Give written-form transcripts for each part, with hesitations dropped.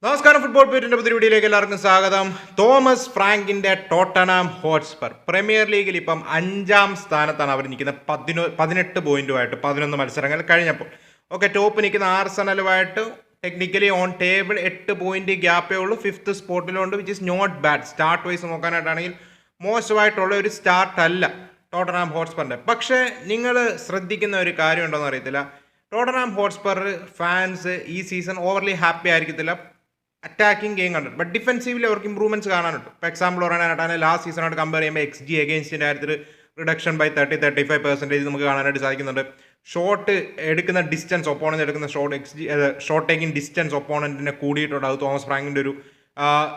നമസ്കാരം. ഫുട്ബോൾ പേരിന്റെ പുതിയ വീഡിയോയിലേക്ക് എല്ലാവർക്കും സ്വാഗതം. തോമസ് ഫ്രാങ്കിന്റെ ടോട്ടനാം ഹോട്ട്സ്പർ പ്രീമിയർ ലീഗിൽ ഇപ്പം 5ാം സ്ഥാനത്താണ് അവർ നിൽക്കുന്നത്. 18 പോയിന്റുമായിട്ട് 11 മത്സരങ്ങൾ കഴിഞ്ഞപ്പോൾ. ഓക്കെ, ടോപ്പ് നിൽക്കുന്ന ആർസണലുമായിട്ട് ടെക്നിക്കലി ഓൺ ടേബിൾ 8 പോയിന്റ് ഗ്യാപ്പേ ഉള്ളൂ. 5th സ്പോട്ടിലുണ്ട്, which is not bad. Start wise നോക്കാനായിട്ടാണെങ്കിൽ മോശമായിട്ടുള്ള ഒരു സ്റ്റാർട്ട് അല്ല ടോട്ടനാം ഹോട്ട്സ്പറിന്റെ. പക്ഷേ നിങ്ങൾ ശ്രദ്ധിക്കുന്ന ഒരു കാര്യം ഉണ്ടോയെന്ന് അറിയത്തില്ല. ടോട്ടനാം ഹോട്ട്സ്പർ ഫാൻസ് ഈ സീസൺ ഓവർലി ഹാപ്പി ആയിരിക്കത്തില്ല അറ്റാക്കിംഗ് ഗെയിം കണ്ടിട്ട്. ബട്ട് ഡിഫൻസീവ്ലി അവർക്ക് ഇമ്പ്രൂവ്മെന്റ്സ് കാണാനുണ്ട്. ഇപ്പോൾ എക്സാമ്പിൾ പറയാനായിട്ടാണ് ലാസ്റ്റ് സീസണോട് കമ്പയർ ചെയ്യുമ്പോൾ XG അഗെയിൻസ്റ്റിൻ്റെ കാര്യത്തിൽ റിഡക്ഷൻ ബൈ 35% നമുക്ക് കാണാനായിട്ട് സാധിക്കുന്നുണ്ട്. ഷോട്ട് എടുക്കുന്ന ഡിസ്റ്റൻസ്, ഒപ്പോണന്റ് എടുക്കുന്ന ഷോട്ട് ടേക്കിംഗ് ഡിസ്റ്റൻസ് ഒപ്പോണന്റിനെ കൂടിയിട്ടുണ്ട്. അത് തോമസ് ഫ്രാങ്കിൻ്റെ ഒരു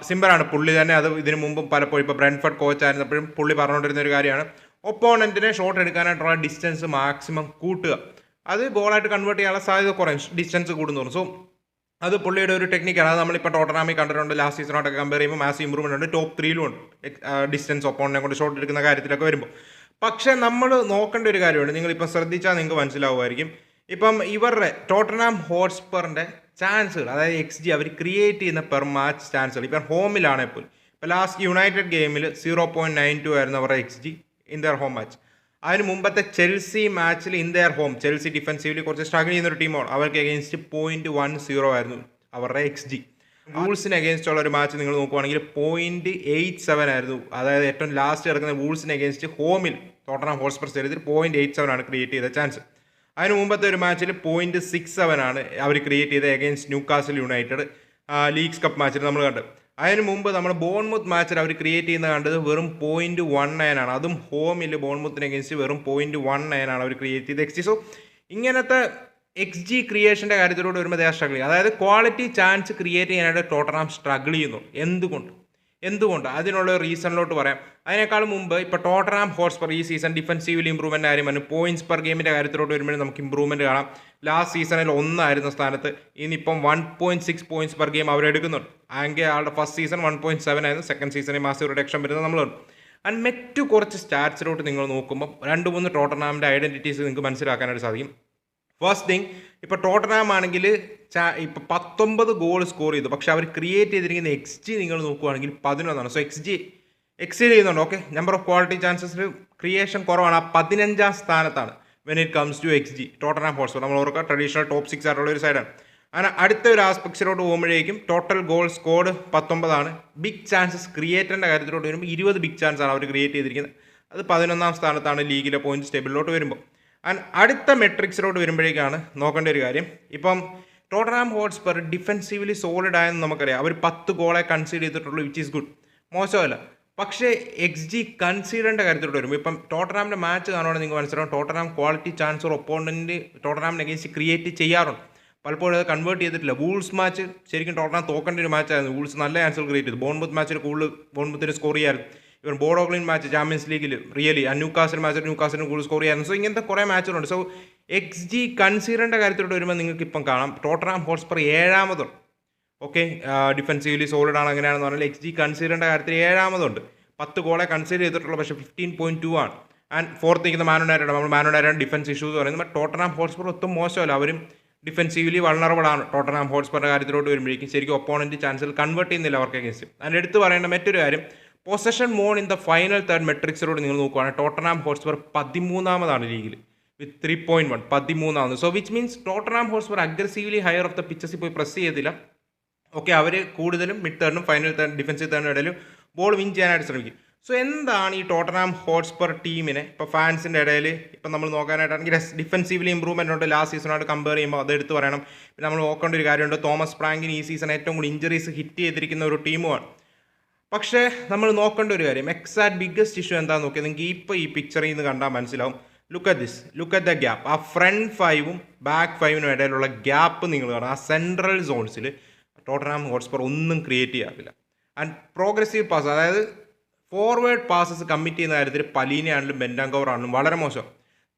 സിമ്പറാണ്. പുള്ളി തന്നെ അത് ഇതിനു മുമ്പും പലപ്പോഴും ഇപ്പോൾ ബ്രെൻഫോർഡ് കോച്ച് ആയിരുന്നപ്പോഴും പുള്ളി പറഞ്ഞുകൊണ്ടിരുന്ന ഒരു കാര്യമാണ്, ഒപ്പോണന്റിനെ ഷോട്ട് എടുക്കാനായിട്ടുള്ള ഡിസ്റ്റൻസ് മാക്സിമം കൂട്ടുക. അത് ഗോളായിട്ട് കൺവേർട്ട് ചെയ്യാനുള്ള സാധ്യത കുറയും ഡിസ്റ്റൻസ് കൂടുന്നു. സോ അത് പുള്ളിയുടെ ഒരു ടെക്നിക്കാണ്. അത് നമ്മളിപ്പോൾ ടോട്ടനാമിൽ കണ്ടിട്ടുണ്ട്. ലാസ്റ്റ് സീസണോട്ടൊക്കെ കമ്പയർ ചെയ്യുമ്പോൾ മാസീവ് ഇമ്പ്രൂവ്മെന്റ് ഉണ്ട്. ടോപ്പ് 3 ഉണ്ട് ഡിസ്റ്റൻസ് ഒപ്പോണനെ കൊണ്ട് ഷോട്ട് എടുക്കുന്ന കാര്യത്തിലൊക്കെ വരുമ്പോൾ. പക്ഷേ നമ്മൾ നോക്കേണ്ട ഒരു കാര്യമുണ്ട്. നിങ്ങളിപ്പോൾ ശ്രദ്ധിച്ചാൽ നിങ്ങൾക്ക് മനസ്സിലാവുമായിരിക്കും. ഇപ്പം ഇവരുടെ ടോട്ടനാം ഹോട്ട്സ്പറിൻ്റെ ചാൻസുകൾ, അതായത് XG അവർ ക്രിയേറ്റ് ചെയ്യുന്ന പെർ മാച്ച് ചാൻസുകൾ ഇപ്പം ഹോമിലാണെങ്കിൽ ഇപ്പോൾ ലാസ്റ്റ് യുണൈറ്റഡ് ഗെയിമിൽ 0.92 ആയിരുന്നു അവരുടെ XG in there home match. അതിന് മുമ്പത്തെ ചെൽസി മാച്ചിൽ in there home, Chelsea defensively കുറച്ച് സ്ട്രഗിൾ ചെയ്യുന്ന ഒരു ടീമാണ്. അവർക്ക് അഗേൻസ്റ്റ് 0.10 ആയിരുന്നു അവരുടെ XG. വൂൾസിന് അഗേൻസ്റ്റ് ഉള്ള ഒരു മാച്ച് നിങ്ങൾ നോക്കുവാണെങ്കിൽ 0.87 ആയിരുന്നു. അതായത് ഏറ്റവും ലാസ്റ്റ് കിടക്കുന്ന വൂൾസിന് അഗേൻസ്റ്റ് ഹോമിൽ ടോട്ടനാം ഹോട്ട്സ്പർ സ്റ്റേഡിയത്തിൽ 0.87 ആണ് ക്രിയേറ്റ് ചെയ്ത ചാൻസ്. അതിന് മുമ്പത്തെ ഒരു മാച്ചിൽ 0.67 ആണ് അവർ ക്രിയേറ്റ് ചെയ്തത് against Newcastle United leagues cup മാച്ചിൽ നമ്മൾ കണ്ടത്. അതിന് മുമ്പ് നമ്മൾ ബോൺമുത്ത് മാച്ചിൽ അവർ ക്രിയേറ്റ് ചെയ്യുന്ന കണ്ടത് വെറും 0.19 ആണ്. അതും ഹോമിൽ ബോൺമുത്തിന് അഗേൻസ്റ്റ് വെറും 0.19 ആണ് അവർ ക്രിയേറ്റ് ചെയ്ത് XG. സോ ഇങ്ങനത്തെ XG ക്രിയേഷൻ്റെ കാര്യത്തിലൂടെ വരുമ്പോൾ സ്ട്രഗിൾ ചെയ്യും. അതായത് ക്വാളിറ്റി ചാൻസ് ക്രിയേറ്റ് ചെയ്യാനായിട്ട് ടോട്ടനാം സ്ട്രഗിൾ ചെയ്യുന്നു. എന്തുകൊണ്ട് അതിനുള്ള റീസണിലോട്ട് പറയാം. അതിനേക്കാളും മുമ്പ് ഇപ്പോൾ ടോട്ടനാം ഹോട്ട്സ്പർ ഈ സീസൺ ഡിഫൻസീവ്ലി ഇമ്പ്രൂവ്മെൻ്റ് കാര്യം പറഞ്ഞു. പോയിന്റ്സ് പെർ ഗെയിമിൻ്റെ കാര്യത്തിലോട്ട് വരുമ്പോഴും നമുക്ക് ഇമ്പ്രൂവ്മെൻറ്റ് കാണാം. ലാസ്റ്റ് സീസണിൽ 1 ആയിരുന്ന സ്ഥാനത്ത് ഇനിയിപ്പം 1.6 പോയിന്റ്സ് പെർ ഗെയിം അവരെടുക്കുന്നുണ്ട്. ആകെ ആളുടെ ഫസ്റ്റ് സീസൺ 1.7 ആയിരുന്നു. സെക്കൻഡ് സീസണിൽ മാസീവ് റിഡക്ഷൻ വരുന്നത് നമ്മളുണ്ട്. ആൻഡ് മറ്റു കുറച്ച് സ്റ്റാറ്റ്സിലോട്ട് നിങ്ങൾ നോക്കുമ്പോൾ 2-3 ടോട്ടനാമിൻ്റെ ഐഡൻറ്റിറ്റീസ് നിങ്ങൾക്ക് മനസ്സിലാക്കാനായിട്ട് സാധിക്കും. ഫസ്റ്റ് തിങ്, ഇപ്പോൾ ടോട്ടനാം ആണെങ്കിൽ ഇപ്പോൾ 19 ഗോൾ സ്കോർ ചെയ്തു. പക്ഷേ അവർ ക്രിയേറ്റ് ചെയ്തിരിക്കുന്ന XG നിങ്ങൾ നോക്കുകയാണെങ്കിൽ 11ആണ്. സോ XG എക്സീഡ് ചെയ്യുന്നുണ്ട്. ഓക്കെ, നമ്പർ ഓഫ് ക്വാളിറ്റി ചാൻസസിൽ ക്രിയേഷൻ കുറവാണ്. ആ 15ാം സ്ഥാനത്താണ് when it comes to XG Tottenham Hotspur. നമ്മൾ ഓർക്കുക ട്രഡീഷണൽ ടോപ്പ് 6 ആയിട്ടുള്ള ഒരു സൈഡാണ്. അങ്ങനെ അടുത്ത ഒരു ആസ്പെക്ട്സിലോട്ട് പോകുമ്പോഴേക്കും ടോട്ടൽ ഗോൾ സ്കോർഡ് 19 ആണ്. ബിഗ് ചാൻസസ് ക്രിയേറ്ററിൻ്റെ കാര്യത്തിലോട്ട് വരുമ്പോൾ 20 ബിഗ് ചാൻസ് ആണ് അവർ ക്രിയേറ്റ് ചെയ്തിരിക്കുന്നത്. അത് 11ാം സ്ഥാനത്താണ് ലീഗിലെ പോയിന്റ് ടേബിളിലോട്ട് വരുമ്പോൾ. ആൻഡ് അടുത്ത മെട്രിക്സിലോട്ട് വരുമ്പോഴേക്കാണ് നോക്കേണ്ട ഒരു കാര്യം. ഇപ്പം ടോട്ടനാം ഹോട്ട്സ്പർ ഡിഫൻസീവ്ലി സോളിഡ് ആയെന്ന് നമുക്കറിയാം. അവർ 10 ഗോളെ കൺസീഡ് ചെയ്തിട്ടുള്ളൂ, വിച്ച് ഈസ് ഗുഡ്, മോശമല്ല. പക്ഷേ XG കൺസീഡറിൻ്റെ കാര്യത്തിലോട്ട് വരുമ്പോൾ ഇപ്പം ടോട്ടനാമിൻ്റെ മാച്ച് കാണുവാണെങ്കിൽ നിങ്ങൾക്ക് മനസ്സിലാവും ടോട്ടനാം ക്വാളിറ്റി ചാൻസ് ഒരു ഒപ്പോണൻറ്റ് ടോട്ടനാമിന് അഗേൻസ്റ്റ് ക്രിയേറ്റ് ചെയ്യാറുണ്ട്. പലപ്പോഴും അത് കൺവേർട്ട് ചെയ്തിട്ടില്ല. വൂൾസ് മാച്ച് ശരിക്കും ടോട്ടനാം തോക്കേണ്ട ഒരു മാച്ചായിരുന്നു. വൂൾസ് നല്ല ചാൻസുകൾ ക്രിയേറ്റ് ചെയ്തു. ബോൺമുത്ത് മാച്ചിൽ കൂടുതൽ ബോൺമുത്തിന് സ്കോർ ചെയ്യായിരുന്നു. ഇവർ ബോർഡോഗ്ലിൻ മാച്ച് ചാമ്പ്യൻസ് ലീഗിൽ റിയലി ന്യൂകാസിൽ മാച്ചിൽ ന്യൂകാസിന് കൂടുതൽ സ്കോർ ചെയ്യായിരുന്നു. സോ ഇങ്ങനത്തെ കുറേ മാച്ചുകളുണ്ട്. സോ XG കൺസീഡറിൻ്റെ കാര്യത്തിലോട്ട് വരുമ്പോൾ നിങ്ങൾക്ക് ഇപ്പം കാണാം ടോട്ടനാം ഹോട്ട്സ്പർ 7ാമതുണ്ട്. ഓക്കെ, ഡിഫൻസീവ്ലി സോളിഡ് ആണ്. അങ്ങനെയാണെന്ന് പറഞ്ഞാൽ XG കൺസീഡറിൻ്റെ കാര്യത്തിൽ 7ാമതുണ്ട്. 10 ഗോളെ കൺസീഡ് ചെയ്തിട്ടുള്ളൂ, പക്ഷേ 15.2 ആണ്. ആൻഡ് ഫോർത്ത് നിൽക്കുന്ന മാൻ യുണൈറ്റഡ്. നമ്മൾ മാൻ യുണൈറ്റഡ് ഡിഫൻസ് ഇഷ്യൂസ് പറയുന്നത്. ബട്ട് ടോട്ടനാം ഹോട്ട്സ്പർ ഒട്ടും മോശമല്ല. അവരും ഡിഫൻസീവ്ലി വൾണറബിൾ ആണ്. ടോട്ടനാം ഹോട്ട്സ്പറിൻ്റെ കാര്യത്തിലോട്ട് വരുമ്പോഴേക്കും ശരിക്കും ഒപ്പോണൻറ്റ് ചാൻസിൽ കൺവേർട്ട് ചെയ്യുന്നില്ല അവർക്ക് അഗേൻസ്റ്റ്. അതിൻ്റെ എടുത്ത് പറയേണ്ട മറ്റൊരു കാര്യം, possession mode in the final third മെട്രിക്സിലോട്ട് നിങ്ങൾ നോക്കുകയാണെങ്കിൽ ടോട്ടനാം ഹോട്ട്സ്പർ 13ാമതാണ് ലീഗിൽ വിത്ത് 3.1, 13ാമത്. So which means Tottenham Hotspur aggressively higher of the പിച്ചസിൽ പോയി പ്രസ് ചെയ്തില്ല. ഓക്കെ, അവർ കൂടുതലും മിഡ് തേർഡിനും ഫൈനൽ തേർഡ് ഡിഫൻസീവ് തേർഡിനും ഇടയിലും ബോൾ വിൻ ചെയ്യാനായിട്ട് ശ്രമിക്കും. സോ എന്താണ് ഈ ടോട്ടനാം ഹോട്ട്സ്പർ ടീമിനെ ഇപ്പോൾ ഫാൻസിൻ്റെ ഇടയിൽ ഇപ്പം നമ്മൾ നോക്കാനായിട്ടാണെങ്കിൽ ഡിഫൻസീവ്ലി ഇമ്പ്രൂവ്മെൻ്റ് ഉണ്ട്. ലാസ്റ്റ് സീസണോട് കമ്പയർ ചെയ്യുമ്പോൾ അത് എടുത്ത് പറയണം. പിന്നെ നമ്മൾ നോക്കേണ്ട ഒരു കാര്യമുണ്ട്, തോമസ് ഫ്രാങ്കിന് ഈ സീസൺ ഏറ്റവും കൂടുതൽ ഇഞ്ചറീസ് ഹിറ്റ് ചെയ്തിരിക്കുന്ന ഒരു ടീമുമാണ്. പക്ഷേ നമ്മൾ നോക്കേണ്ട ഒരു കാര്യം, എക്സാക്ട് ബിഗ്ഗസ്റ്റ് ഇഷ്യൂ എന്താണെന്ന് നോക്കിയാൽ നിങ്ങൾക്ക് ഇപ്പോൾ ഈ പിക്ചറിൽ നിന്ന് കണ്ടാൽ മനസ്സിലാവും. Look at the gap. ആ ഫ്രണ്ട് 5ഉം ബാക്ക് 5നും ഇടയിലുള്ള ഗ്യാപ്പ് നിങ്ങൾ കാണാം. ആ സെൻട്രൽ സോൺസിൽ ടോട്ടനാം ഹോട്ട്സ്പർ ഒന്നും ക്രിയേറ്റ് ചെയ്യാറില്ല. ആൻഡ് പ്രോഗ്രസീവ് പാസ്, അതായത് ഫോർവേഡ് പാസസ് കമ്മിറ്റ് ചെയ്യുന്ന കാര്യത്തിൽ പലീനെ ആണെങ്കിലും ബെൻഡാങ്കോവർ ആണെങ്കിലും വളരെ മോശം.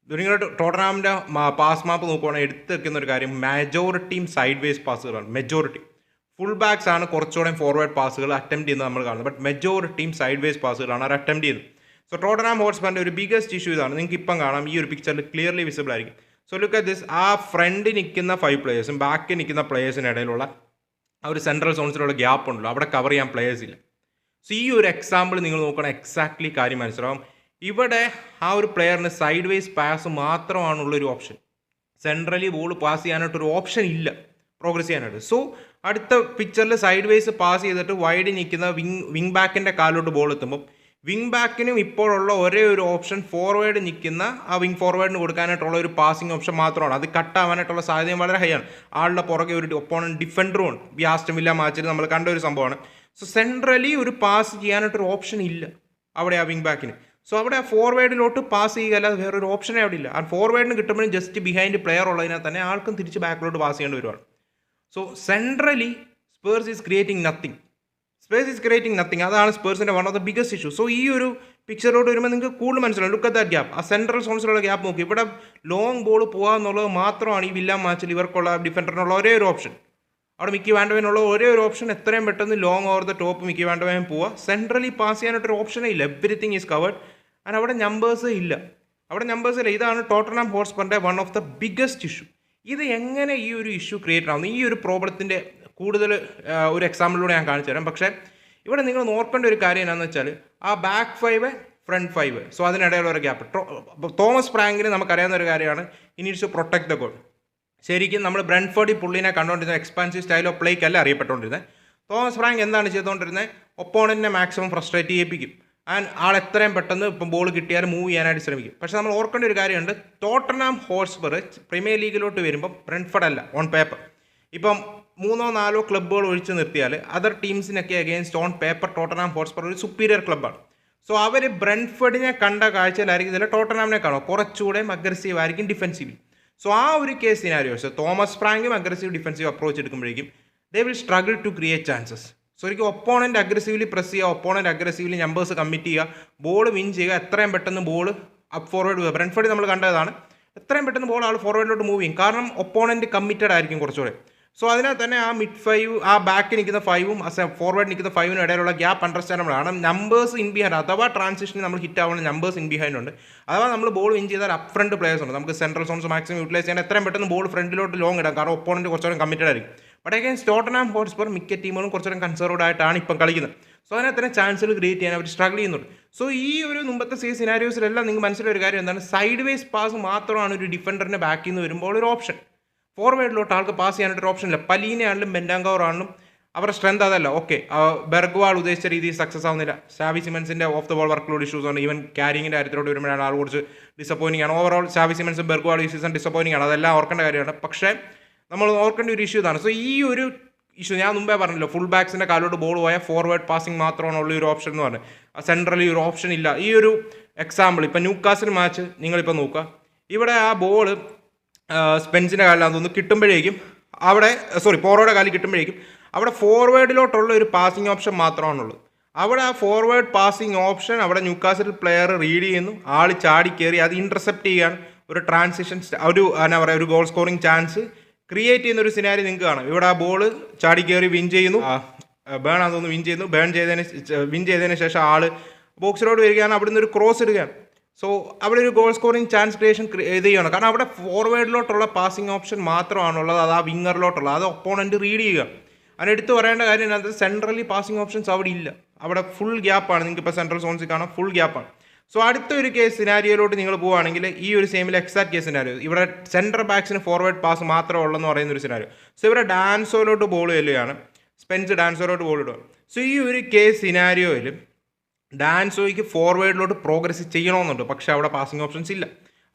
നിങ്ങൾ ടോട്ടനാമിൻ്റെ പാസ് മാപ്പ് നോക്കുവാണെങ്കിൽ എടുത്ത് വെക്കുന്ന ഒരു കാര്യം, മെജോറിറ്റിയും സൈഡ് വേസ് പാസുകളാണ്. മെജോറിറ്റി ഫുൾ ബാക്സ് ആണ് കുറച്ചുകൂടെ ഫോർവേഡ് പാസുകൾ അറ്റംപ്റ്റ് ചെയ്യുന്നത് നമ്മൾ കാണുന്നത്. ബട്ട് മെജോറിറ്റിയും സൈഡ് വേസ് പാസുകളാണ് അവർ അറ്റംപ്റ്റ് ചെയ്യുന്നത്. സോ ടോട്ടനാം ഹോട്ട്സ്പറിൻ്റെ ഒരു ബിഗ്ഗസ്റ്റ് ഇഷ്യൂ ഇതാണ്. നിങ്ങൾക്ക് ഇപ്പം കാണാം, ഈ ഒരു പിക്ചറിൽ ക്ലിയർലി വിസിബിൾ ആയിരിക്കും. So look at this. ആ ഫ്രണ്ടിൽ നിൽക്കുന്ന 5 പ്ലേയേഴ്സും ബാക്കിൽ നിൽക്കുന്ന പ്ലേയേഴ്സിന് ഇടയിലുള്ള ആ ഒരു സെൻട്രൽ സോൺസിലുള്ള ഗ്യാപ്പ് ഉണ്ടല്ലോ, അവിടെ കവർ ചെയ്യാൻ പ്ലേയേഴ്സ് ഇല്ല. സോ ഈ ഒരു എക്സാമ്പിൾ നിങ്ങൾ നോക്കണം, എക്സാക്ട്ലി കാര്യം മനസ്സിലാവും. ഇവിടെ ആ ഒരു പ്ലെയറിന് സൈഡ് വേസ് പാസ് മാത്രമാണുള്ളൊരു ഓപ്ഷൻ. സെൻട്രലി ബോൾ പാസ് ചെയ്യാനായിട്ടൊരു ഓപ്ഷൻ ഇല്ല പ്രോഗ്രസ് ചെയ്യാനായിട്ട്. സോ അടുത്ത പിക്ചറിൽ സൈഡ് വേസ് പാസ് ചെയ്തിട്ട് വൈഡ് നിൽക്കുന്ന വിങ് ബാക്കിൻ്റെ കാലിലോട്ട് ബോൾ എത്തുമ്പം വിങ് ബാക്കിനും ഇപ്പോഴുള്ള ഒരേ ഒരു ഓപ്ഷൻ ഫോർവേഡ് നിൽക്കുന്ന ആ വിങ് ഫോർവേഡിന് കൊടുക്കാനായിട്ടുള്ള ഒരു പാസിംഗ് ഓപ്ഷൻ മാത്രമാണ്. അത് കട്ടാവാനായിട്ടുള്ള സാധ്യതയും വളരെ ഹൈ ആണ്. ആളുടെ പുറകെ ഒരു ഒപ്പോണന്റ് ഡിഫൻഡറും ഉണ്ട്. ആസ്റ്റൺ വില്ല മാച്ചിൽ നമ്മൾ കണ്ട ഒരു സംഭവമാണ്. സോ സെൻട്രലി ഒരു പാസ് ചെയ്യാനായിട്ടൊരു ഓപ്ഷൻ ഇല്ല അവിടെ ആ വിങ് ബാക്കിന്. സോ അവിടെ ആ ഫോർവേഡിലോട്ട് പാസ് ചെയ്യുക അല്ലാതെ വേറൊരു ഓപ്ഷനേ അവിടെ ഇല്ല. ആ ഫോർവേഡിന് കിട്ടുമ്പോഴും ജസ്റ്റ് ബിഹൈൻഡ് പ്ലെയർ ഉള്ളതിനാൽ തന്നെ ആൾക്കും തിരിച്ച് ബാക്കിലോട്ട് പാസ് ചെയ്യേണ്ടി വരുവാണ്. So centrally Spurs is creating nothing. അതാണ് സ്പേഴ്സിൻ്റെ one of the biggest issue. So ഈ ഒരു പിക്ചറിലോട്ട് വരുമ്പോൾ നിങ്ങൾക്ക് കൂടുതൽ മനസ്സിലാവും. Look at that gap. ആ സെൻട്രൽ സോൺസിലുള്ള ഗ്യാപ്പ് നോക്കി. ഇവിടെ ലോങ് ബോൾ പോകുക എന്നുള്ളത് മാത്രമാണ് ഈ വില്ല മാച്ചിൽ ഇവർക്കുള്ള ഡിഫൻഡറിനുള്ള ഒരേ ഒരു ഓപ്ഷൻ. അവിടെ മിക്കി വാൻഡവേനുള്ള ഒരേ ഒരു ഓപ്ഷൻ എത്രയും പെട്ടെന്ന് long over the top Micky van de Ven പോവുക. സെൻട്രലി പാസ് ചെയ്യാനായിട്ടൊരു ഓപ്ഷനേ ഇല്ല. എവറിത്തിങ് ഈസ് കവേർഡ് ആൻഡ് അവിടെ നമ്പേഴ്സ് ഇല്ല. ഇതാണ് ടോട്ടൻഹാം ഹോട്ട്സ്പറിൻ്റെ one of the biggest issue. ഇത് എങ്ങനെ ഈ ഒരു ഇഷ്യൂ ക്രിയേറ്റ് ആവുന്നു, ഈ ഒരു പ്രോബ്ലത്തിൻ്റെ കൂടുതൽ ഒരു എക്സാമ്പിളിലൂടെ ഞാൻ കാണിച്ചു തരാം. പക്ഷേ ഇവിടെ നിങ്ങൾ നോക്കേണ്ട ഒരു കാര്യം എന്താണെന്ന് വെച്ചാൽ ആ ബാക്ക് 5 ഫ്രണ്ട് 5, സോ അതിനിടയിലുള്ള ഒരു ഗ്യാപ്പ്. തോമസ് ഫ്രാങ്കിന് നമുക്കറിയാവുന്ന ഒരു കാര്യമാണ്, he needs to protect the goal. ശരിക്കും നമ്മൾ ബ്രെൻഫോർഡ് പുള്ളിനെ കണ്ടുകൊണ്ടിരുന്ന എക്സ്പാൻസീവ് സ്റ്റൈൽ ഓഫ് പ്ലേക്കല്ല അറിയപ്പെട്ടുകൊണ്ടിരുന്നത്. തോമസ് ഫ്രാങ്ക് എന്താണ് ചെയ്തുകൊണ്ടിരുന്നത്? ഒപ്പോണന്റിനെ മാക്സിമം ഫ്രസ്ട്രേറ്റ് ചെയ്യിപ്പിക്കും. ആൻഡ് ആൾ എത്രയും പെട്ടെന്ന് ഇപ്പം ബോൾ കിട്ടിയാൽ മൂവ് ചെയ്യാനായിട്ട് ശ്രമിക്കും. പക്ഷേ നമ്മൾ ഓർക്കേണ്ട ഒരു കാര്യമുണ്ട്, ടോട്ടൻഹാം ഹോട്ട്സ്പർ പ്രീമിയർ ലീഗിലോട്ട് വരുമ്പം ബ്രെൻഫോർഡ് അല്ല ഓൺ പേപ്പർ. ഇപ്പം 3-4 ക്ലബ്ബുകൾ ഒഴിച്ച് നിർത്തിയാൽ അതർ ടീംസിനൊക്കെ against on paper Tottenham Hotspur ഒരു സുപ്പീരിയർ ക്ലബ്ബാണ്. സോ അവർ ബ്രെൻഫോർഡിനെ കണ്ട കാഴ്ചയിലായിരിക്കും ഇതിൽ ടോട്ടൻഹാമിനെ കാണും കുറച്ചുകൂടെ അഗ്രസീവ് ആയിരിക്കും ഡിഫെൻസീവ്ലി. സോ ആ ഒരു കേസ് സിനാരിയോസ് തോമസ് ഫ്രാങ്കും അഗ്രസീവ് ഡിഫെൻസീവ് അപ്രോച്ച് എടുക്കുമ്പോഴേക്കും they will struggle to create chances. So ഒരിക്കലും ഒപ്പോണൻറ്റ് അഗ്രസീവ്ലി പ്രസ് ചെയ്യുക, ഒപ്പോണൻറ്റ് അഗ്രസീവ്ലി നമ്പേഴ്സ് കമ്മിറ്റ് ചെയ്യുക, ബോൾ വിൻ ചെയ്യുക, എത്രയും പെട്ടെന്ന് ബോൾ അപ്പ് ഫോർവേഡ് ചെയ്യുക. ബ്രെൻഫോർഡ് നമ്മൾ കണ്ടതാണ്, എത്രയും പെട്ടെന്ന് ബോൾ ആൾ ഫോർവേഡിലോട്ട് മൂവ് ചെയ്യും. കാരണം ഒപ്പോണൻറ്റ് കമ്മിറ്റഡ് ആയിരിക്കും കുറച്ചുകൂടെ. സോ അതിനാൽ തന്നെ ആ മിഡ് 5, ആ ബാക്ക് നിൽക്കുന്ന 5-ഉം ഫോർവേഡ് നിൽക്കുന്ന 5-നും ഇടയിലുള്ള ഗ്യാപ്പ് അണ്ടർസ്റ്റാൻഡബിൾ ആണ്. നമ്പേഴ്സ് ഇൻ ബിഹൈൻഡ്, അഥവാ ട്രാൻസിഷനിൽ നമ്മൾ ഹിറ്റ് ആവുന്ന നമ്പേഴ്സ് ഇൻ ബിഹൈൻഡ് ഉണ്ട്. അഥവാ നമ്മൾ ബോൾ വിൻ ചെയ്താൽ അപ്പ് ഫ്രണ്ട് പ്ലേയേഴ്സ് ഉണ്ട്. നമുക്ക് സെൻട്രൽ സോൺസ് മാക്സിമം യൂട്ടിലൈസ് ചെയ്യാൻ എത്രയും പെട്ടെന്ന് ബോൾ ഫ്രണ്ടിലോട്ട് ലോങ് ഇടാം. കാരണം ഒപ്പോണൻറ്റ് കുറച്ചുകൂടെ കമ്മിറ്റഡ് ആയിരിക്കും. ബട്ട് അഗൈൻസ്റ്റ് ടോട്ടൻഹാം ഹോട്ട്സ്പർ മിക്ക ടീമുകളും കുറച്ചുകൂടെ കൺസർവ്ഡ് ആയിട്ടാണ് ഇപ്പം കളിക്കുന്നത്. സോ അതിനെ തന്നെ ചാൻസുകൾ ക്രിയേറ്റ് ചെയ്യാൻ അവർ സ്ട്രഗിൾ ചെയ്യുന്നുണ്ട്. സോ ഈ ഒരു മുമ്പത്തെ സിനാരിയോസിലെല്ലാം നിങ്ങൾ മനസ്സിലൊരു കാര്യം എന്താണ്, സൈഡ് വേസ് പാസ് മാത്രമാണ് ഒരു ഡിഫൻഡറിൻ്റെ ബാക്കിൽ നിന്ന് വരുമ്പോൾ ഒരു ഓപ്ഷൻ. ഫോർവേഡിലോട്ട് ആൾക്ക് പാസ് ചെയ്യാനായിട്ടൊരു ഓപ്ഷൻ ഇല്ല. പലീനയാണെങ്കിലും ബെൻഡാങ്കോർ ആണെങ്കിലും അവരുടെ സ്ട്രെങ്ത് അതല്ല. ഓക്കെ, ബെർഗ്വാൾ ഉദ്ദേശിച്ച രീതിയിൽ സക്സസ് ആവുന്നില്ല. ഷാവി സിമൻസിൻ്റെ ഓഫ് ദ ബോൾ വർക്കിലോട് ഇഷ്യൂസ് ആണ്. ഈവൻ ക്യാരിങ്ങിൻ്റെ കാര്യത്തിലോട്ട് വരുമ്പോഴാണ് ആൾ കുറച്ച് ഡിസപ്പോയിൻറ്റിംഗ് ആണ്. ഓവറോൾ ഷാവി സിമൻസും ബെർഗ്വാൾ ഈ സീസൺ ഡിസപ്പോയിൻറ്റിംഗ് ആണ്. അതെല്ലാം ഓർക്കേണ്ട കാര്യമാണ്. പക്ഷേ നമ്മൾ ഓർക്കേണ്ട ഒരു ഇഷ്യൂ ഇതാണ്. സോ ഈ ഒരു ഇഷ്യൂ ഞാൻ മുമ്പേ പറഞ്ഞല്ലോ, ഫുൾ ബാക്സിൻ്റെ കാലോട്ട് ബോൾ പോയാൽ ഫോർവേഡ് പാസിംഗ് മാത്രമാണ് ഉള്ള ഒരു ഓപ്ഷൻ എന്ന് പറഞ്ഞത്. സെൻട്രലി ഒരു ഓപ്ഷൻ ഇല്ല. ഈ ഒരു എക്സാമ്പിൾ ഇപ്പം ന്യൂകാസിൽ മാച്ച് നിങ്ങളിപ്പോൾ നോക്കുക. ഇവിടെ ആ ബോൾ സ്പെൻസിൻ്റെ കാലിലാന്ന് തോന്നുന്നു കിട്ടുമ്പോഴേക്കും അവിടെ ഫോർവേഡ് കാലിൽ കിട്ടുമ്പോഴേക്കും അവിടെ ഫോർവേഡിലോട്ടുള്ള ഒരു പാസിംഗ് ഓപ്ഷൻ മാത്രമാണുള്ളത്. അവിടെ ആ ഫോർവേഡ് പാസിംഗ് ഓപ്ഷൻ അവിടെ ന്യൂകാസിൽ പ്ലെയർ റീഡ് ചെയ്യുന്നു, ആൾ ചാടി കയറി അത് ഇൻ്റർസെപ്റ്റ് ചെയ്യാൻ ഒരു ട്രാൻസിഷൻ എന്താ പറയുക ഒരു ഗോൾ സ്കോറിംഗ് ചാൻസ് ക്രിയേറ്റ് ചെയ്യുന്ന ഒരു സിനാരി നിങ്ങൾക്ക് കാണാം. ഇവിടെ ആ ബോൾ ചാടി കയറി വിൻ ചെയ്യുന്നു, ബേൺ ആണെന്ന് വിൻ ചെയ്യുന്നു. വിൻ ചെയ്തതിന് ശേഷം ആൾ ബോക്സിലോട്ട് വരികയാണ്, അവിടുന്ന് ഒരു ക്രോസ് ഇടുകയാണ്. സോ അവിടെ ഒരു ഗോൾ സ്കോറിംഗ് ചാൻസ് ക്രിയേഷൻ ഇത് ചെയ്യണം. കാരണം അവിടെ ഫോർവേഡിലോട്ടുള്ള പാസിംഗ് ഓപ്ഷൻ മാത്രമാണുള്ളത്, അത് ആ വിങ്ങറിലോട്ടുള്ളത്, അത് ഒപ്പോണൻറ്റ് റീഡ് ചെയ്യുക. അതിനെടുത്ത് പറയേണ്ട കാര്യം എന്താണെന്ന്, സെൻട്രലി പാസിംഗ് ഓപ്ഷൻസ് അവിടെ ഇല്ല. അവിടെ ഫുൾ ഗ്യാപ്പാണ്. നിങ്ങൾക്ക് ഇപ്പോൾ സെൻട്രൽ സോൺസിൽ കാണാം, ഫുൾ ഗ്യാപ്പാണ്. സോ അടുത്ത ഒരു കേസ് സിനാരിയോയിലോട്ട് നിങ്ങൾ പോവുകയാണെങ്കിൽ ഈ ഒരു സെയിമിൽ എക്സാക്ട് കേസ് സിനാരിയോ, ഇവിടെ സെൻട്രൽ ബാക്സിന് ഫോർവേഡ് പാസ് മാത്രമേ ഉള്ളെന്ന് പറയുന്ന ഒരു സിനാരിയോ. സോ ഇവിടെ ഡാൻസോയിലോട്ട് ബോൾ ചെല്ലുകയാണ്, സ്പെൻസ് ഡാൻസോയിലോട്ട് ബോൾ ഇടുക. സോ ഈ ഒരു കേസ് സിനാരിയോയിൽ ഡാൻസോയ്ക്ക് ഫോർവേഡിലോട്ട് പ്രോഗ്രസ് ചെയ്യണമെന്നുണ്ട്, പക്ഷേ അവിടെ പാസിംഗ് ഓപ്ഷൻസ് ഇല്ല.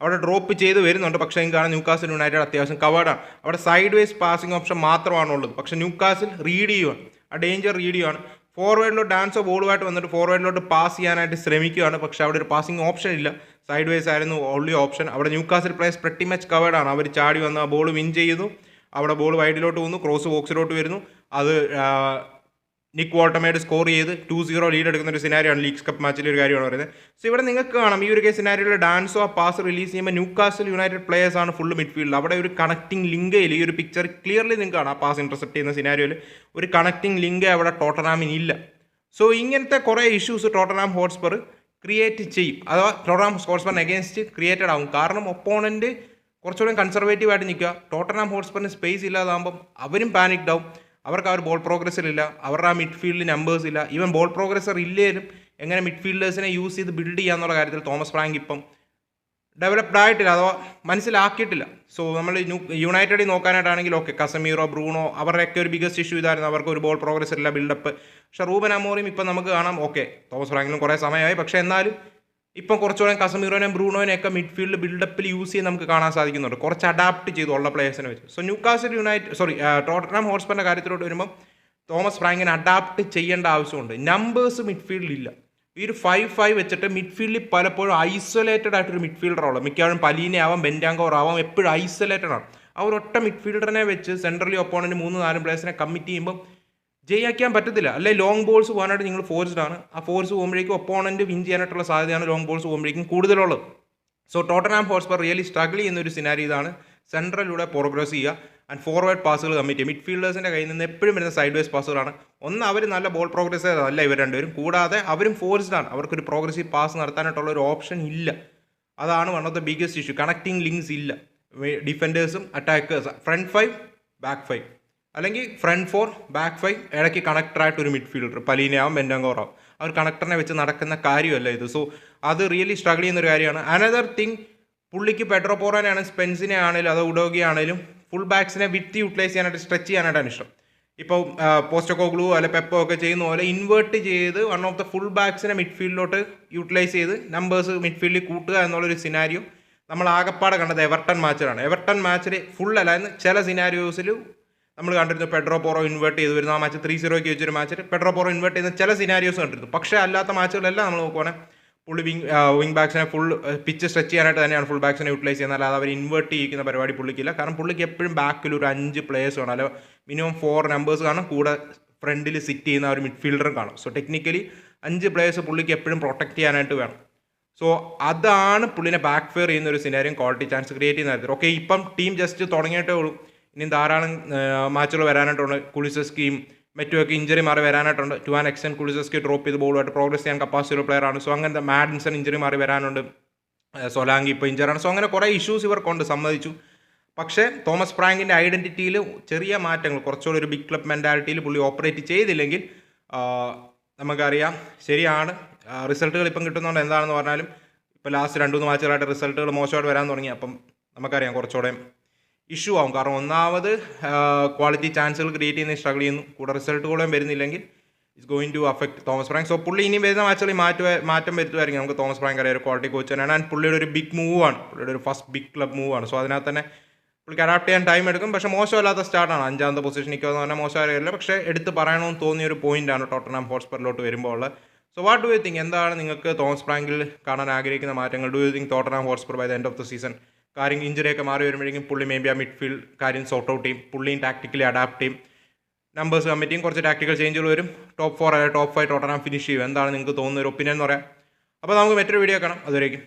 അവിടെ ഡ്രോപ്പ് ചെയ്ത് വരുന്നുണ്ട്, പക്ഷേ നിങ്ങൾക്ക് ന്യൂകാസിൽ യുണൈറ്റഡ് അത്യാവശ്യം കവേർഡാണ്. അവിടെ സൈഡ് വേസ് പാസിംഗ് ഓപ്ഷൻ മാത്രമാണുള്ളത്, പക്ഷേ ന്യൂകാസിൽ റീഡ് ചെയ്യുകയാണ്, ആ ഡേഞ്ചർ റീഡ് ചെയ്യുകയാണ്. ഫോർവേഡിലോട്ട് ഡാൻസോ ബോളുമായിട്ട് വന്നിട്ട് ഫോർവേഡിലോട്ട് പാസ് ചെയ്യാനായിട്ട് ശ്രമിക്കുകയാണ്, പക്ഷേ അവിടെ ഒരു പാസിംഗ് ഓപ്ഷൻ ഇല്ല. സൈഡ് വേസ് ആയിരുന്നു ഓൺലി ഓപ്ഷൻ. അവിടെ ന്യൂകാസിൽ പ്ലേയേഴ്സ് പ്രെറ്റി മച്ച് കവേർഡാണ്. അവർ ചാടി വന്ന് ആ ബോൾ വിൻ ചെയ്യുന്നു, അവിടെ ബോൾ വൈഡിലോട്ട് പോകുന്നു, ക്രോസ് ബോക്സിലോട്ട് വരുന്നു. അത് നിക് വോൾട്ടമേഡ് സ്കോർ ചെയ്ത് 2-0 ലീഡ് എടുക്കുന്ന ഒരു സിനാരിയാണ് ലീഗ്സ് കപ്പ് മാച്ചിലെ ഒരു കാര്യമാണ് പറയുന്നത്. സോ ഇവിടെ നിങ്ങൾക്ക് കാണാം ഈ ഒരു കേസ് സിനാരിയോയിൽ ഡാൻസോ ആ പാസ് റിലീസ് ചെയ്യുമ്പോൾ ന്യൂകാസിൽ യുണൈറ്റഡ് പ്ലേയേഴ്സ് ആണ് ഫുള്ള് മിഡ്ഫീൽഡിൽ. അവിടെ ഒരു കണക്റ്റിംഗ് ലിങ്കയിൽ ഈ ഒരു പിക്ചർ ക്ലിയർലി നിങ്ങൾക്ക് കാണാം. ആ പാസ് ഇന്റർസെപ്റ്റ് ചെയ്യുന്ന സിനാരിയോയിൽ ഒരു കണക്റ്റിംഗ് ലിങ്ക് അവിടെ ടോട്ടൻഹാമിന് ഇല്ല. സോ ഇങ്ങനത്തെ കുറേ ഇഷ്യൂസ് ടോട്ടൻഹാം ഹോട്ട്സ്പർ ക്രിയേറ്റ് ചെയ്യും, അഥവാ ടോട്ടൻഹാം ഹോട്ട്സ്പറിന് അഗേൻസ്റ്റ് ക്രിയേറ്റഡ് ആകും. കാരണം ഒപ്പോണൻറ്റ് കുറച്ചുകൂടെ കൺസർവേറ്റീവ് ആയിട്ട് നിൽക്കുക, ടോട്ടൻഹാം ഹോട്ട്സ്പറിന് സ്പേസ് ഇല്ലാതാകുമ്പം അവരും പാനിക്ഡ് ആവും. അവർക്ക് ആ ഒരു ബോൾ പ്രോഗ്രസറില്ല, അവരുടെ ആ മിഡ്ഫീൽഡിൽ നമ്പേഴ്സ് ഇല്ല. ഈവൻ ബോൾ പ്രോഗ്രസർ ഇല്ലേലും എങ്ങനെ മിഡ്ഫീൽഡേഴ്സിനെ യൂസ് ചെയ്ത് ബിൽഡ് ചെയ്യാന്നുള്ള കാര്യത്തിൽ തോമസ് ഫ്രാങ്ക് ഇപ്പം ഡെവലപ്ഡ് ആയിട്ടില്ല, അഥവാ മനസ്സിലാക്കിയിട്ടില്ല. സോ നമ്മൾ യുണൈറ്റഡിൽ നോക്കാനായിട്ടാണെങ്കിൽ ഓക്കെ, കസമീറോ, ബ്രൂണോ, അവരുടെയൊക്കെ ഒരു ബിഗസ്റ്റ് ഇഷ്യൂ ഇതായിരുന്നു, അവർക്ക് ഒരു ബോൾ പ്രോഗ്രസ് ഇല്ല, ബിൽഡപ്പ്. പക്ഷേ റൂബൻ അമോറിം ഇപ്പം നമുക്ക് കാണാം, ഓക്കെ തോമസ് ഫ്രാങ്കിലും കുറേ സമയമായി, പക്ഷേ എന്നാലും ഇപ്പം കുറച്ചുകൂടെ കസമീറോനെയും ബ്രൂണോനെയൊക്കെ മിഡ്ഫീൽഡ് ബിൽഡപ്പിൽ യൂസ് ചെയ്ത് നമുക്ക് കാണാൻ സാധിക്കുന്നുണ്ട്, കുറച്ച് അഡാപ്റ്റ് ചെയ്തു ഉള്ള പ്ലേയേഴ്സിനെ വെച്ച്. സോ ന്യൂകാസിൽ ടോട്ടൻഹാം ഹോട്ട്സ്പറിൻ്റെ കാര്യത്തിലോട്ട് വരുമ്പോൾ തോമസ് ഫ്രാങ്കിനെ അഡാപ്റ്റ് ചെയ്യേണ്ട ആവശ്യമുണ്ട്. നമ്പേഴ്സ് മിഡ്ഫീൽഡിൽ ഇല്ല. ഈ ഒരു 5-5 വെച്ചിട്ട് മിഡ്ഫീൽഡിൽ പലപ്പോഴും ഐസൊലേറ്റഡ് ആയിട്ടൊരു മിഡ്ഫീൽഡറുള്ളത്, മിക്കവാറും പലീനെ ആവാം, ബെൻഡാങ്കോർ ആവാം, എപ്പോഴും ഐസൊലേറ്റഡ് ആണ്. ആ ഒരൊറ്റ മിഡ്ഫീൽഡറിനെ വെച്ച് സെൻട്രലി ഒപ്പോണൻറ്റ് 3-4 പ്ലേയേഴ്സിനെ കമ്മിറ്റ് ചെയ്യുമ്പോൾ ജയിക്കാൻ പറ്റത്തില്ല. അല്ലെ ലോങ് ബോൾസ് പോകാനായിട്ട് നിങ്ങൾ ഫോഴ്സ്ഡ് ആണ്. ആ ഫോഴ്സ് പോകുമ്പോഴേക്കും ഒപ്പോണൻറ്റ് വിൻ ചെയ്യാനായിട്ടുള്ള സാധ്യതയാണ് ലോങ് ബോൾസ് പോകുമ്പോഴേക്കും കൂടുതലുള്ളത്. So Tottenham Hotspur really struggle ചെയ്യുന്ന ഒരു സിനാരി ഇതാണ്. സെൻട്രലിലൂടെ പ്രോഗ്രസ് ചെയ്യുക ആൻഡ് ഫോർവേഡ് പാസുകൾ കമ്മിറ്റ് ചെയ്യുക. മിഡ്ഫീൽഡേഴ്സിൻ്റെ കയ്യിൽ നിന്ന് എപ്പോഴും വരുന്ന സൈഡ് വേസ് പാസുകളാണ്. ഒന്ന് അവർ നല്ല ബോൾ പ്രോഗ്രസ് അല്ല ഇവർ രണ്ടുപേരും, കൂടാതെ അവരും ഫോഴ്സ്ഡ് ആണ്, അവർക്കൊരു പ്രോഗ്രസീവ് പാസ് നടത്താനായിട്ടുള്ള ഒരു ഓപ്ഷൻ ഇല്ല. അതാണ് one of the biggest issue. Connecting links ഇല്ല. ഡിഫൻഡേഴ്സും അറ്റാക്കേഴ്സ് ഫ്രണ്ട് 5 ബാക്ക് 5, അല്ലെങ്കിൽ ഫ്രണ്ട് 4 ബാക്ക് 5, ഇടയ്ക്ക് കണക്ടറായിട്ടൊരു മിഡ്ഫീൽഡർ പലീനയാവും, ബെൻഡാങ്കോറാവും. ആ ഒരു കണക്ടറിനെ വെച്ച് നടക്കുന്ന കാര്യമല്ല ഇത്. സോ അത് റിയലി സ്ട്രഗിൾ ചെയ്യുന്നൊരു കാര്യമാണ്. അനദർ തിങ്, പുള്ളിക്ക് പെഡ്രോ പോറോനെ സ്പെൻസിനെ ആണെങ്കിലും അത് ഉഡോഗി ആണെങ്കിലും ഫുൾ ബാക്സിനെ വിറ്റ് യൂട്ടിലൈസ് ചെയ്യാനായിട്ട്, സ്ട്രെച്ച് ചെയ്യാനായിട്ടാണ് ഇഷ്ടം. ഇപ്പോൾ പോസ്റ്റോകോഗ്ലു അല്ലെ പെപ്പോ ഒക്കെ ചെയ്യുന്ന പോലെ ഇൻവേർട്ട് ചെയ്ത് വൺ ഓഫ് ദ ഫുൾ ബാക്സിനെ മിഡ്ഫീൽഡിലോട്ട് യൂട്ടിലൈസ് ചെയ്ത് നമ്പേഴ്സ് മിഡ്ഫീൽഡിൽ കൂട്ടുക എന്നുള്ളൊരു സിനാരിയോ നമ്മൾ ആകപ്പാടെ കണ്ടത് എവർട്ടൺ മാച്ചിലാണ്. എവർട്ടൺ മാച്ചിൽ ഫുൾ അല്ലായിരുന്നു, ചില സിനാരിയോസിൽ നമ്മൾ കണ്ടിരുന്നു പെഡ്രോ പോറോ ഇൻവേർട്ട് ചെയ്ത് വരുന്ന ആ മാച്ച് 3-0 വെച്ചൊരു മാച്ചിൽ പെഡ്രോ പോറോ ഇൻവേർട്ട് ചെയ്യുന്ന ചില സിനാരിയോസ് കണ്ടിരുന്നു. പക്ഷേ അല്ലാത്ത മാച്ചുകളെല്ലാം നമ്മൾ നോക്കുവാണെങ്കിൽ പുള്ളി വിങ് ബാക്സിനെ ഫുൾ പിച്ച് സ്ട്രെച്ച് ചെയ്യാനായിട്ട് തന്നെയാണ് ഫുൾ ബാക്സിനെ യൂട്ടിലൈസ് ചെയ്യുന്നത്. അല്ലാതെ അവർ ഇൻവേർട്ട് ചെയ്യിക്കുന്ന പരിപാടി പുള്ളിക്കില്ല. കാരണം പുള്ളിക്ക് എപ്പോഴും ബാക്കിൽ ഒരു 5 പ്ലേയേഴ്സ് കാണും, അല്ലെങ്കിൽ മിനിമം 4 നമ്പേഴ്സ് കാണും, കൂടെ ഫ്രണ്ടിൽ സിറ്റ് ചെയ്യുന്ന ഒരു മിഡ്ഫീൽഡറും കാണും. സോ ടെക്നിക്കലി 5 പ്ലേയേഴ്സ് പുള്ളിക്ക് എപ്പോഴും പ്രൊട്ടക്ട് ചെയ്യാനായിട്ട് വേണം. സോ അതാണ് പുള്ളിനെ ബാക്ക് ഫെയർ ചെയ്യുന്ന ഒരു സിനാരിയും ക്വാളിറ്റി ചാൻസ് ക്രിയേറ്റ് ചെയ്യുന്ന കാര്യത്തിൽ. ഓക്കെ, ഇപ്പം ടീം ജസ്റ്റ് തുടങ്ങിയിട്ടേ ഉള്ളൂ, ഇനി ധാരാളം മാച്ചുകൾ വരാനായിട്ടുണ്ട്. കുളിസസ്കിയും മറ്റുമൊക്കെ ഇഞ്ചറി മാറി വരാനായിട്ടുണ്ട്. ടു ആൻ എക്സ്റ്റെൻറ്റ് കുളിസസ്കി ഡ്രോപ്പ് ചെയ്ത് ബോളുമായിട്ട് പ്രോഗ്രസ് ചെയ്യാൻ കപ്പാസിറ്റി പ്ലെയർ ആണ്. സോ അങ്ങനത്തെ മാഡിൻസൺ ഇഞ്ചറി മാറി വരാനുണ്ട്. സൊലാങ്കി ഇപ്പോൾ ഇഞ്ചറാണ്. സോ അങ്ങനെ കുറേ ഇഷ്യൂസ് ഇവർക്കുണ്ട്, സമ്മതിച്ചു. പക്ഷേ തോമസ് ഫ്രാങ്കിൻ്റെ ഐഡൻറ്റിറ്റിയിൽ ചെറിയ മാറ്റങ്ങൾ, കുറച്ചുകൂടി ഒരു ബിഗ് ക്ലബ് മെൻറ്റാലിറ്റിയിൽ പുള്ളി ഓപ്പറേറ്റ് ചെയ്തില്ലെങ്കിൽ നമുക്കറിയാം ശരിയാണ്. റിസൾട്ടുകൾ ഇപ്പം കിട്ടുന്നതുകൊണ്ട് എന്താണെന്ന് പറഞ്ഞാലും ഇപ്പോൾ ലാസ്റ്റ് 2-3 മാച്ചുകളായിട്ട് റിസൾട്ടുകൾ മോശമായിട്ട് വരാൻ തുടങ്ങി. അപ്പം നമുക്കറിയാം കുറച്ചുകൂടെ ഇഷ്യൂ ആവും. കാരണം ഒന്നാമത് ക്വാളിറ്റി ചാൻസുകൾ ക്രിയേറ്റ് ചെയ്യുന്ന സ്ട്രഗിൾ ചെയ്യുന്നു, കൂടെ റിസൾട്ടുകളും വരുന്നില്ലെങ്കിൽ it's going to affect Thomas Frank. So പുള്ളി ഇനി വരുന്ന മാച്ചുകളിൽ മാറ്റം വരുത്തുമായിരിക്കും. നമുക്ക് തോമസ് ഫ്രാങ്ക് അറിയാം, ഒരു ക്വാളിറ്റി കോച്ച് തന്നെയാണ്. ആൻഡ് പുള്ളിയുടെ ഒരു ബിഗ് മൂവാണ്, പുള്ളിയുടെ ഒരു ഫസ്റ്റ് ബിഗ് ക്ലബ് മൂവാണ്. സോ അതിനകത്ത് തന്നെ പുള്ളിക്ക് അഡാപ്റ്റ് ചെയ്യാൻ ടൈം എടുക്കും. പക്ഷേ മോശമല്ലാത്ത സ്റ്റാർട്ടാണ്. 5ാമത്തെ പൊസിഷനിൽ എന്ന് പറഞ്ഞാൽ മോശമായില്ല. പക്ഷേ എടുത്ത് പറയണമെന്ന് തോന്നിയ ഒരു പോയിന്റാണ് ടോട്ടൻഹാം ഹോട്ട്സ്പറിലോട്ട് വരുമ്പോൾ ഉള്ളത്. So what do you think? എന്താണ് നിങ്ങൾക്ക് തോമസ് ഫ്രാങ്കിൽ കാണാൻ ആഗ്രഹിക്കുന്ന മാറ്റങ്ങൾ? Do you think Tottenham Hotspur by the end of the season കാര്യം ഇഞ്ചറിയൊക്കെ മാറി വരുമ്പോഴേക്കും പുള്ളി മേ ബി ആ മിഡ്ഫീൽഡ് കാര്യം സോർട്ട് ഔട്ട് ചെയ്യും, പുള്ളിയും ടാക്ടിക്കലി അഡാപ്റ്റ് ചെയ്യും, നമ്പേഴ്സ് കമ്മിറ്റിയും കുറച്ച് ടാക്ടിക്കൽ ചേഞ്ചുകൾ വരും, ടോപ്പ് 4 അല്ലെങ്കിൽ ടോപ്പ് 5 ടോട്ടൻഹാം ഫിനിഷ് ചെയ്യും? എന്താണ് നിങ്ങൾക്ക് തോന്നുന്ന ഒരു ഒപ്പീനിയൻ എന്ന് പറയാം. അപ്പോൾ നമുക്ക് മറ്റൊരു വീഡിയോ കാണാം. അതുവരേക്കും